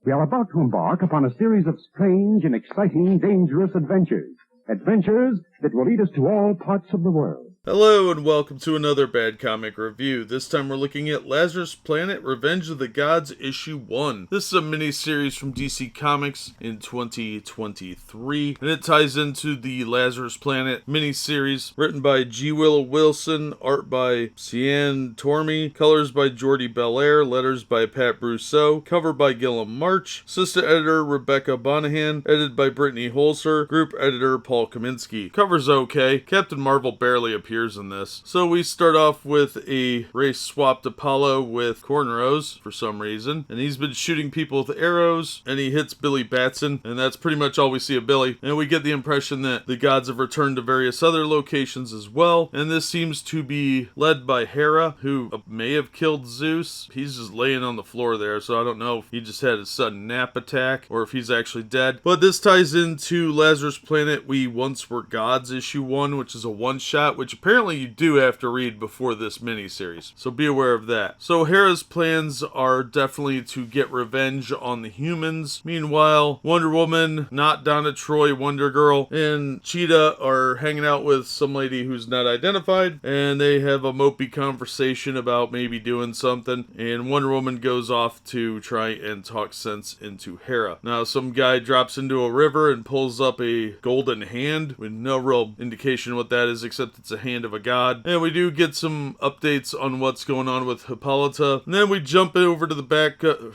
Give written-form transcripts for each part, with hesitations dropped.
We are about to embark upon a series of strange and exciting, dangerous adventures. Adventures that will lead us to all parts of the world. Hello and welcome to another Bad Comic Review. This time we're looking at Lazarus Planet, Revenge of the Gods, Issue 1. This is a mini-series from DC Comics in 2023, and it ties into the Lazarus Planet mini-series, written by Willow Wilson, art by Cian Tormey, colors by Jordie Bellaire, letters by Pat Brosseau, cover by Guillem March, assistant editor Rebecca Bonnahan, edited by Brittany Holzer, group editor Paul Kaminsky. Cover's okay. Captain Marvel barely appears in this. So we start off with a race-swapped Apollo with cornrows for some reason, and he's been shooting people with arrows, and he hits Billy Batson, and that's pretty much all we see of Billy. And we get the impression that the gods have returned to various other locations as well, and this seems to be led by Hera, who may have killed Zeus. He's just laying on the floor there, so I don't know if he just had a sudden nap attack, or if he's actually dead. But this ties into Lazarus Planet, We Once Were Gods, issue 1, which is a one-shot, which apparently you do have to read before this miniseries, so be aware of that. So Hera's plans are definitely to get revenge on the humans. Meanwhile, Wonder Woman, not Donna Troy, Wonder Girl, and Cheetah are hanging out with some lady who's not identified, and they have a mopey conversation about maybe doing something, and Wonder Woman goes off to try and talk sense into Hera. Now, some guy drops into a river and pulls up a golden hand with no real indication what that is, except it's a hand of a god. And we do get some updates on what's going on with Hippolyta. And then we jump over to the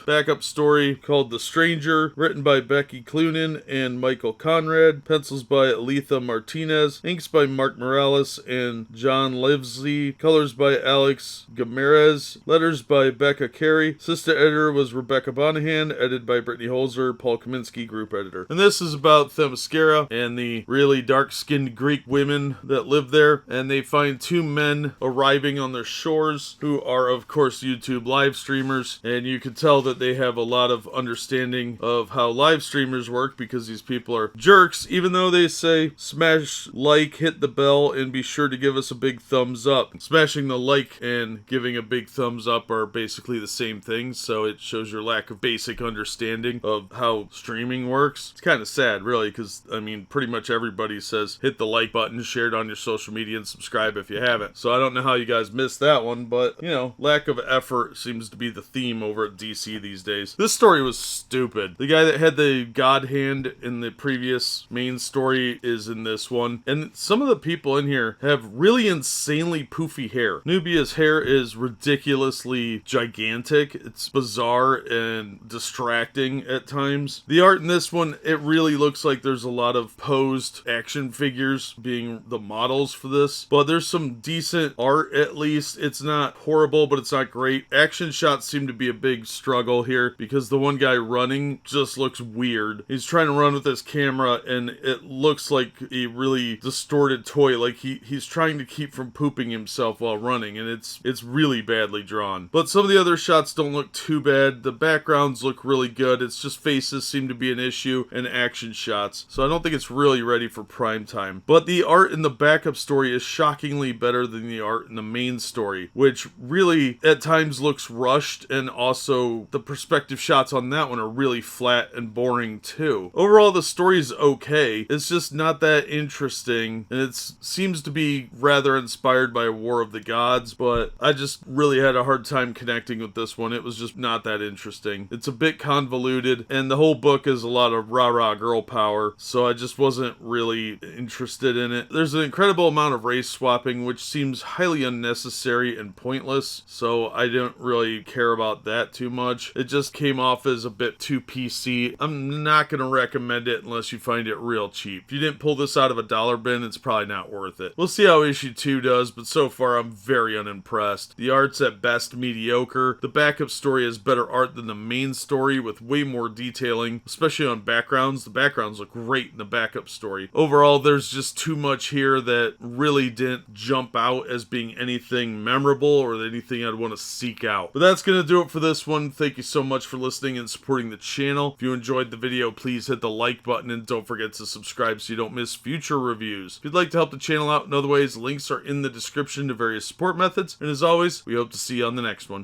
backup story called The Stranger, written by Becky Cloonan and Michael Conrad, pencils by Alitha Martinez, inks by Mark Morales and John Livesay, colors by Alex Guimaraes, letters by Becca Carey. Assistant editor was Rebecca Bonnahan, edited by Brittany Holzer, Paul Kaminsky, group editor. And this is about Themyscira and the really dark-skinned Greek women that live there, and they find two men arriving on their shores who are, of course, YouTube live streamers, and you can tell that they have a lot of understanding of how live streamers work because these people are jerks, even though they say smash like, hit the bell, and be sure to give us a big thumbs up. Smashing the like and giving a big thumbs up are basically the same thing, so it shows your lack of basic understanding of how streaming works. It's kind of sad, really, because, I mean, pretty much everybody says hit the like button, share it on your social media, and subscribe if you haven't. So I don't know how you guys missed that one, but, you know, lack of effort seems to be the theme over at DC these days. This story was stupid. The guy that had the god hand in the previous main story is in this one, and some of the people in here have really insanely poofy hair. Nubia's hair is ridiculously gigantic. It's bizarre and distracting at times. The art in this one, it really looks like there's a lot of posed action figures being the models for this, but there's some decent art at least. It's not horrible, but it's not great. Action shots seem to be a big struggle here because the one guy running just looks weird. He's trying to run with his camera and it looks like a really distorted toy, like he's trying to keep from pooping himself while running, and it's really badly drawn. But some of the other shots don't look too bad. The backgrounds look really good. It's just faces seem to be an issue and action shots. So I don't think it's really ready for prime time. But the art in the backup story is shockingly better than the art in the main story, which really at times looks rushed, and also the perspective shots on that one are really flat and boring too. Overall, the story's okay. It's just not that interesting, and it seems to be rather inspired by War of the Gods, but I just really had a hard time connecting with this one. It was just not that interesting. It's a bit convoluted, and the whole book is a lot of rah-rah girl power, so I just wasn't really interested in it. There's an incredible amount of race swapping, which seems highly unnecessary and pointless, so I don't really care about that too much. It just came off as a bit too PC. I'm not going to recommend it unless you find it real cheap. If you didn't pull this out of a dollar bin, it's probably not worth it. We'll see how issue 2 does, but so far I'm very unimpressed. The art's at best mediocre. The backup story has better art than the main story with way more detailing, especially on backgrounds. The backgrounds look great in the backup story. Overall, there's just too much here that really didn't jump out as being anything memorable or anything I'd want to seek out. But that's going to do it for this one. Thank you so much for listening and supporting the channel. If you enjoyed the video, please hit the like button and don't forget to subscribe so you don't miss future reviews. If you'd like to help the channel out in other ways, links are in the description to various support methods. And as always, we hope to see you on the next one.